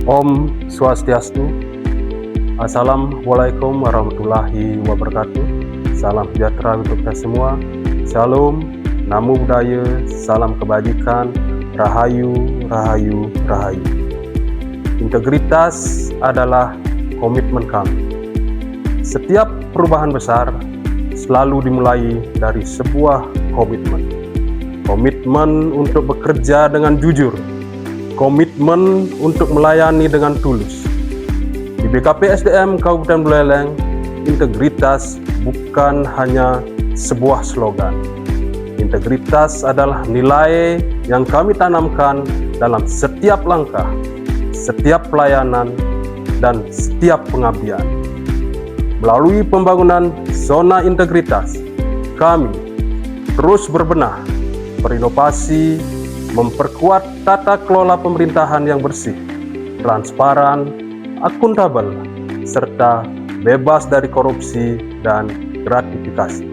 Om Swastiastu. Assalamualaikum warahmatullahi wabarakatuh. Salam sejahtera untuk kita semua. Shalom, namo buddhaya, salam kebajikan, rahayu, rahayu, rahayu. Integritas adalah komitmen kami. Setiap perubahan besar selalu dimulai dari sebuah komitmen. Komitmen untuk bekerja dengan jujur. Komitmen untuk melayani dengan tulus. Di BKP SDM Kabupaten Buleleng, integritas bukan hanya sebuah slogan. Integritas adalah nilai yang kami tanamkan dalam setiap langkah, setiap pelayanan, dan setiap pengabdian. Melalui pembangunan zona integritas, kami terus berbenah, berinovasi, memperkuat tata kelola pemerintahan yang bersih, transparan, akuntabel, serta bebas dari korupsi dan gratifikasi.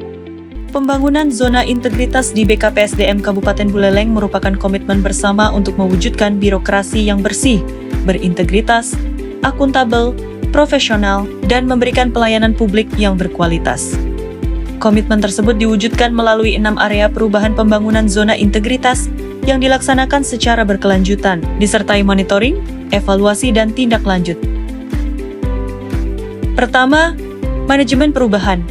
Pembangunan zona integritas di BKP SDM Kabupaten Buleleng merupakan komitmen bersama untuk mewujudkan birokrasi yang bersih, berintegritas, akuntabel, profesional, dan memberikan pelayanan publik yang berkualitas. Komitmen tersebut diwujudkan melalui 6 area perubahan pembangunan zona integritas yang dilaksanakan secara berkelanjutan, disertai monitoring, evaluasi, dan tindak lanjut. Pertama, manajemen perubahan.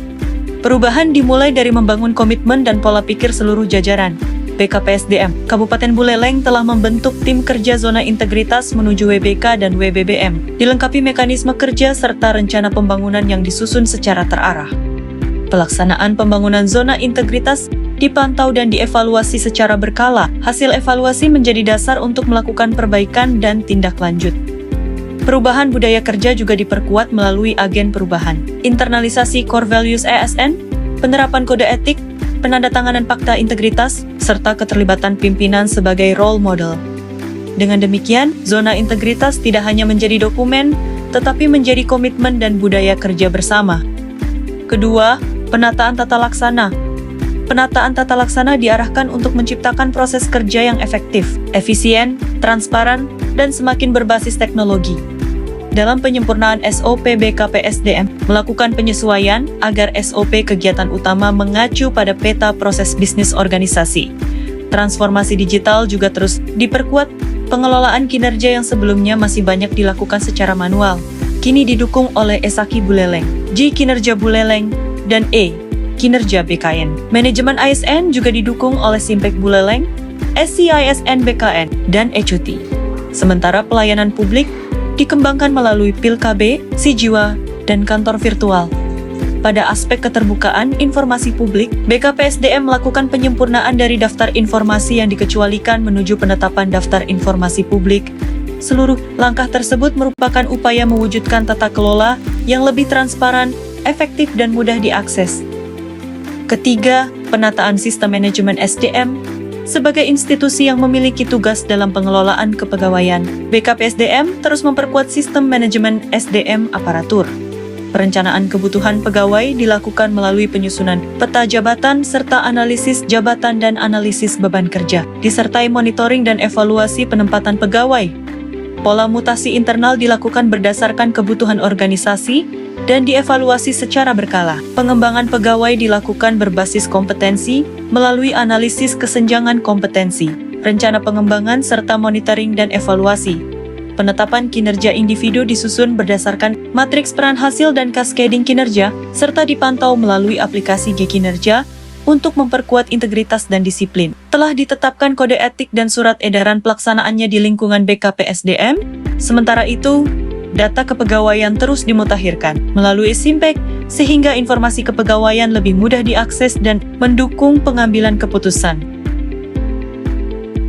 Perubahan dimulai dari membangun komitmen dan pola pikir seluruh jajaran. BKP SDM Kabupaten Buleleng telah membentuk tim kerja zona integritas menuju WBK dan WBBM, dilengkapi mekanisme kerja serta rencana pembangunan yang disusun secara terarah. Pelaksanaan pembangunan zona integritas dipantau dan dievaluasi secara berkala. Hasil evaluasi menjadi dasar untuk melakukan perbaikan dan tindak lanjut. Perubahan budaya kerja juga diperkuat melalui agen perubahan, internalisasi core values ASN, penerapan kode etik, penandatanganan fakta integritas, serta keterlibatan pimpinan sebagai role model. Dengan demikian, zona integritas tidak hanya menjadi dokumen, tetapi menjadi komitmen dan budaya kerja bersama. Kedua, penataan tata laksana. Penataan tata laksana diarahkan untuk menciptakan proses kerja yang efektif, efisien, transparan, dan semakin berbasis teknologi. Dalam penyempurnaan SOP BKP SDM, melakukan penyesuaian agar SOP kegiatan utama mengacu pada peta proses bisnis organisasi. Transformasi digital juga terus diperkuat. Pengelolaan kinerja yang sebelumnya masih banyak dilakukan secara manual, kini didukung oleh Esaki Buleleng, J Kinerja Buleleng, dan E Kinerja BKN. Manajemen ASN juga didukung oleh Simpek Buleleng, SCISN BKN, dan ECUTI. Sementara pelayanan publik dikembangkan melalui PIL-KB, Sijiwa, dan kantor virtual. Pada aspek keterbukaan informasi publik, BKP SDM melakukan penyempurnaan dari daftar informasi yang dikecualikan menuju penetapan daftar informasi publik. Seluruh langkah tersebut merupakan upaya mewujudkan tata kelola yang lebih transparan, efektif, dan mudah diakses. Ketiga, penataan sistem manajemen SDM. Sebagai institusi yang memiliki tugas dalam pengelolaan kepegawaian, BKP SDM terus memperkuat sistem manajemen SDM aparatur. Perencanaan kebutuhan pegawai dilakukan melalui penyusunan peta jabatan serta analisis jabatan dan analisis beban kerja, disertai monitoring dan evaluasi penempatan pegawai. Pola mutasi internal dilakukan berdasarkan kebutuhan organisasi dan dievaluasi secara berkala. Pengembangan pegawai dilakukan berbasis kompetensi melalui analisis kesenjangan kompetensi, rencana pengembangan serta monitoring dan evaluasi. Penetapan kinerja individu disusun berdasarkan matriks peran hasil dan cascading kinerja, serta dipantau melalui aplikasi G-Kinerja untuk memperkuat integritas dan disiplin. Telah ditetapkan kode etik dan surat edaran pelaksanaannya di lingkungan BKP SDM. Sementara itu, data kepegawaian terus dimutakhirkan melalui Simpek, sehingga informasi kepegawaian lebih mudah diakses dan mendukung pengambilan keputusan.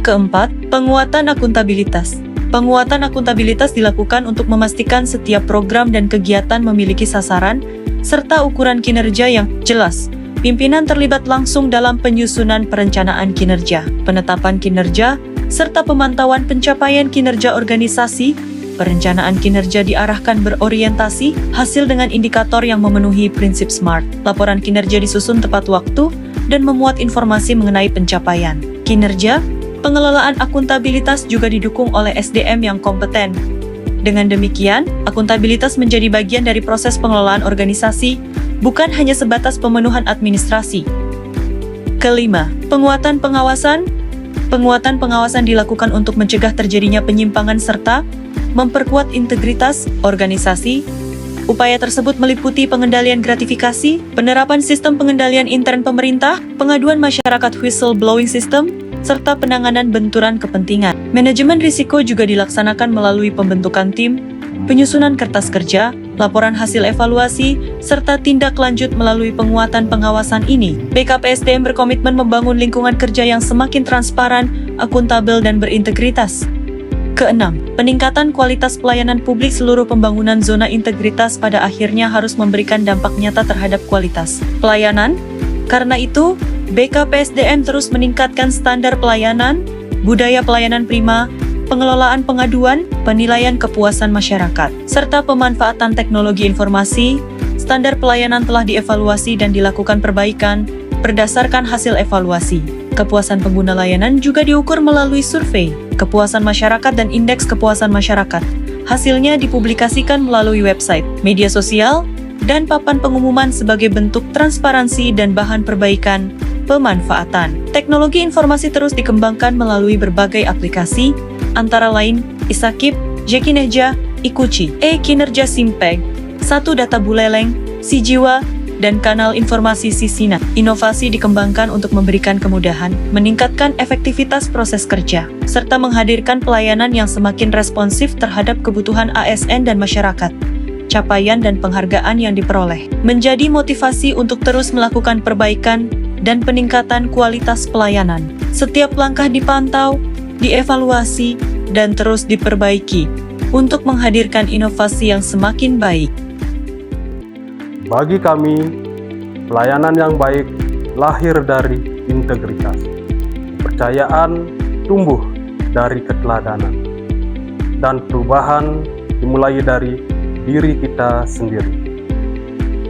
Keempat, penguatan akuntabilitas. Penguatan akuntabilitas dilakukan untuk memastikan setiap program dan kegiatan memiliki sasaran, serta ukuran kinerja yang jelas. Pimpinan terlibat langsung dalam penyusunan perencanaan kinerja, penetapan kinerja, serta pemantauan pencapaian kinerja organisasi. Perencanaan kinerja diarahkan berorientasi hasil dengan indikator yang memenuhi prinsip SMART. Laporan kinerja disusun tepat waktu dan memuat informasi mengenai pencapaian kinerja. Pengelolaan akuntabilitas juga didukung oleh SDM yang kompeten. Dengan demikian, akuntabilitas menjadi bagian dari proses pengelolaan organisasi, bukan hanya sebatas pemenuhan administrasi. Kelima, penguatan pengawasan. Penguatan pengawasan dilakukan untuk mencegah terjadinya penyimpangan serta memperkuat integritas organisasi. Upaya tersebut meliputi pengendalian gratifikasi, penerapan sistem pengendalian intern pemerintah, pengaduan masyarakat whistleblowing system, serta penanganan benturan kepentingan. Manajemen risiko juga dilaksanakan melalui pembentukan tim, penyusunan kertas kerja, laporan hasil evaluasi, serta tindak lanjut melalui penguatan pengawasan ini. BKPSDM berkomitmen membangun lingkungan kerja yang semakin transparan, akuntabel, dan berintegritas. Keenam, peningkatan kualitas pelayanan publik. Seluruh pembangunan zona integritas pada akhirnya harus memberikan dampak nyata terhadap kualitas pelayanan. Karena itu, BKPSDM terus meningkatkan standar pelayanan, budaya pelayanan prima, pengelolaan pengaduan, penilaian kepuasan masyarakat, serta pemanfaatan teknologi informasi. Standar pelayanan telah dievaluasi dan dilakukan perbaikan berdasarkan hasil evaluasi. Kepuasan pengguna layanan juga diukur melalui survei kepuasan masyarakat dan indeks kepuasan masyarakat. Hasilnya dipublikasikan melalui website, media sosial, dan papan pengumuman sebagai bentuk transparansi dan bahan perbaikan pemanfaatan. Teknologi informasi terus dikembangkan melalui berbagai aplikasi, antara lain Isakip, Jekinerja, Ikuci, Kinerja Simpeg, Satu Data Buleleng, Sijiwa, dan kanal informasi Sisina. Inovasi dikembangkan untuk memberikan kemudahan, meningkatkan efektivitas proses kerja, serta menghadirkan pelayanan yang semakin responsif terhadap kebutuhan ASN dan masyarakat. Capaian dan penghargaan yang diperoleh menjadi motivasi untuk terus melakukan perbaikan dan peningkatan kualitas pelayanan. Setiap langkah dipantau, dievaluasi, dan terus diperbaiki untuk menghadirkan inovasi yang semakin baik. Bagi kami, pelayanan yang baik lahir dari integritas. Kepercayaan tumbuh dari keteladanan. Dan perubahan dimulai dari diri kita sendiri.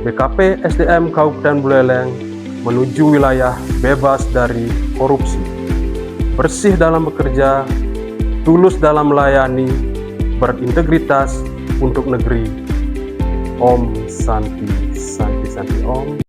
BKPSDM Kabupaten Buleleng menuju wilayah bebas dari korupsi. Bersih dalam bekerja, tulus dalam melayani, berintegritas untuk negeri. Om Santi Santi Santi Om.